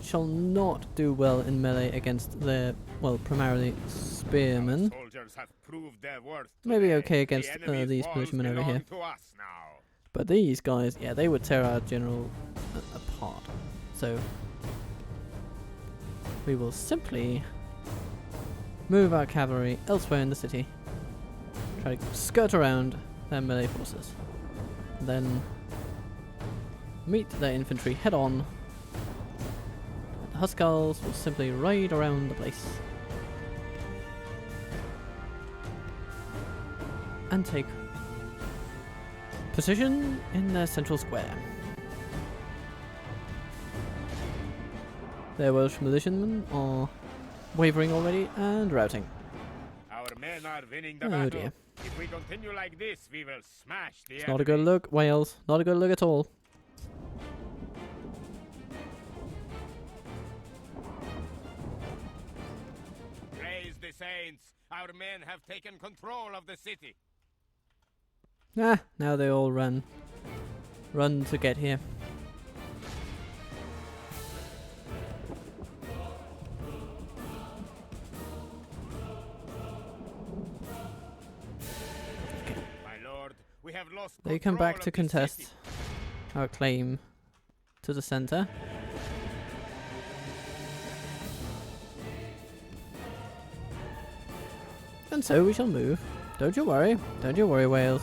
shall not do well in melee against their, well, primarily spearmen. Soldiers have proved their worth. Maybe today. okay against The enemy's these walls militiamen over belong here. to us now. But these guys, yeah, they would tear our general apart. So we will simply move our cavalry elsewhere in the city. Try to skirt around their melee forces. Then meet their infantry head on. The Huskars will simply ride around the place and take position in their central square. Their Welsh militiamen are wavering already and routing. Our men are winning the Oh battle. dear. If we continue like this, we will smash the It's enemy. not a good look, Wales. Not a good look at all. Praise the saints. Our men have taken control of the city. Ah, now they all run. Run to get here. My lord, we have lost They come control back of to the contest city. our claim to the center. And so we shall move. Don't you worry. Don't you worry, Wales.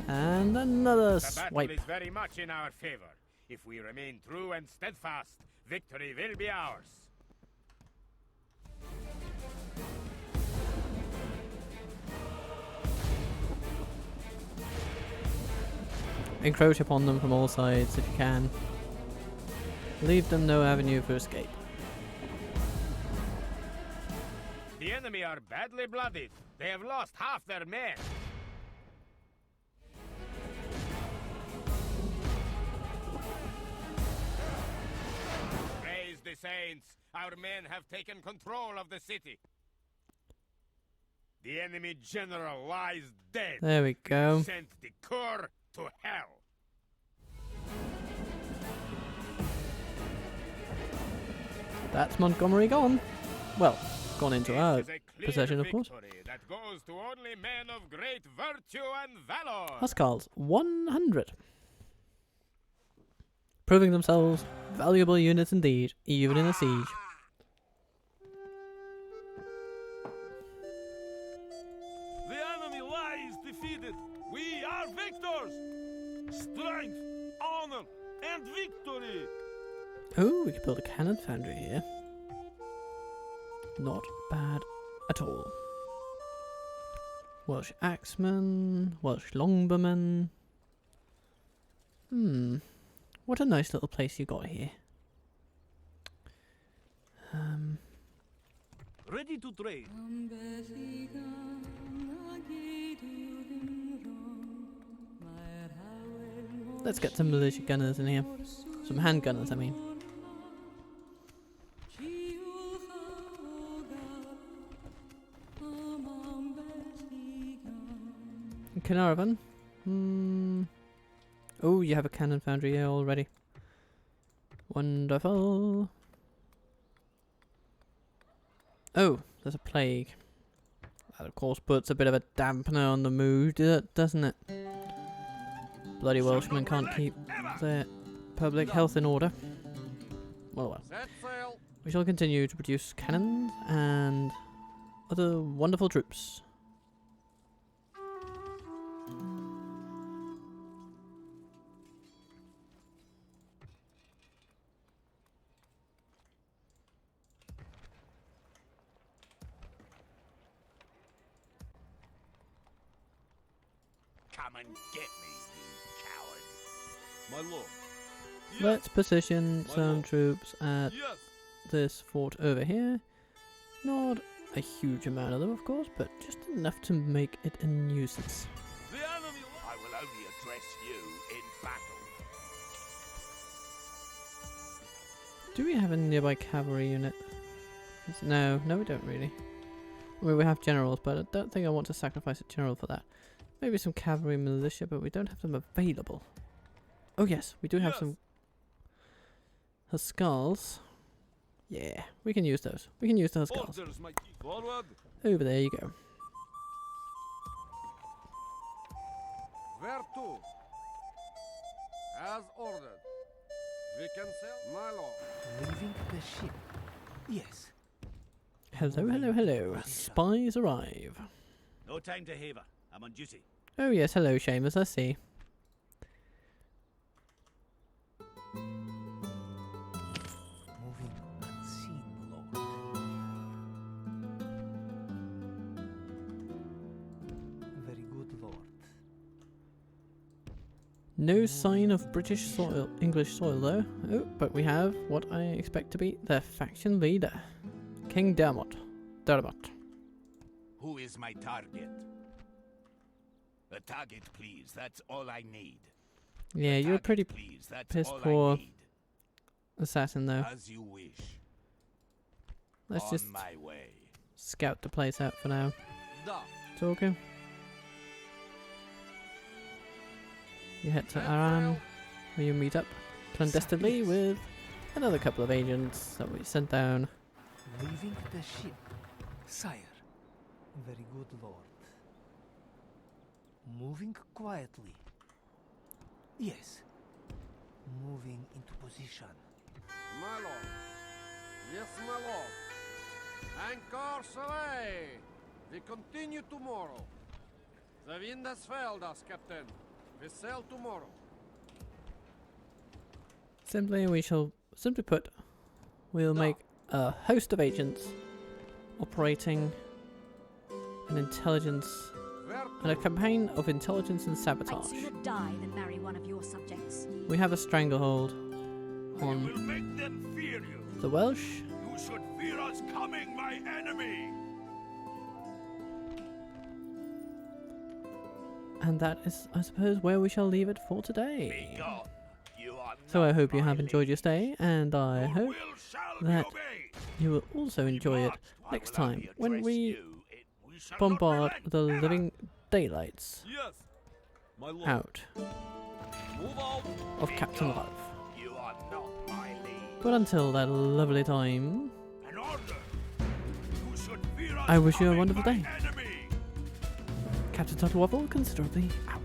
And another The battle swipe. is very much in our favor. If we remain true and steadfast, victory will be ours. Encroach upon them from all sides if you can. Leave them no avenue for escape. The enemy enemy are badly blooded. They have lost half their men. Praise the saints. Our men have taken control of the city. The enemy general lies dead. There we go. Sent the Corps to hell. That's Montgomery gone. Well, gone into our This is a clear possession, of course. victory that goes to only men of great virtue and valor. Huskarls, 100. Proving themselves valuable units indeed, even in a siege. The enemy lies defeated. We are victors. Strength, honor, and victory. Oh, we could build a cannon foundry here. Not bad at all. Welsh axemen, Welsh longbowmen. What a nice little place you got here. Ready to trade. Let's get some militia gunners in here. Some hand gunners, I mean. Carnarvon. Oh, you have a cannon foundry here already. Wonderful. Oh, there's a plague. That of course puts a bit of a dampener on the mood, doesn't it? Bloody Welshmen can't keep their public health in order. Well. Set sail. We shall continue to produce cannons and other wonderful troops. Come and get me, you coward. My lord. Let's position My some lord. troops at Yes. this fort over here. Not a huge amount of them, of course, but just enough to make it a nuisance. The enemy. I will only address you in battle. Do we have a nearby cavalry unit? No, we don't really. I mean, we have generals, but I don't think I want to sacrifice a general for that. Maybe some cavalry militia, but we don't have them available. Oh yes, we do have Yes. some Huskarls. Yeah, we can use those. We can use the Huskarls. Orders, my king. Forward. Over there you go. Where to? As ordered. We can sail, my lord. Leaving the ship. Yes. Hello. Spies arrive. No time to haver. I'm on duty. Oh yes, hello Seamus, I see. Moving unseen, Lord. Very good, Lord. No sign of British soil, English soil though. Oh, but we have what I expect to be their faction leader, King Dermot. Who is my target? A target, please. That's all I need. Yeah, you're a Target, pretty please. That's piss all poor I need. assassin though. As you wish. Let's On just my way. scout the place out for now. Da. Talking. You head to Set Aran, sail. where you meet up clandestinely with another couple of agents that we sent down. Leaving the ship. Sire. Very good, Lord. Moving quietly. Yes. Moving into position. My lord. Yes, my lord. Anchor Soleil. We continue tomorrow. The wind has failed us, Captain. We sail tomorrow. Simply put, we'll make a host of agents operating an intelligence Where and a campaign of intelligence and I'd sabotage. sooner die than marry one of your subjects. We have a stranglehold I on will make them fear you. the Welsh. You should fear us coming, my enemy. And that is, I suppose, where we shall leave it for today. Begone. You are So I not hope you my have enjoyed your liege. stay, and I Your hope will shall be that obeyed. you will also enjoy it I next will time only when address we you We shall not bombard relent, the ever. living daylights Yes, my lord. out Move out. of Captain Love. You are not my liege. But until that lovely time, An order. You should fear us I wish you a coming wonderful by day. enemy. Captain Tuttle Waffle considerably out.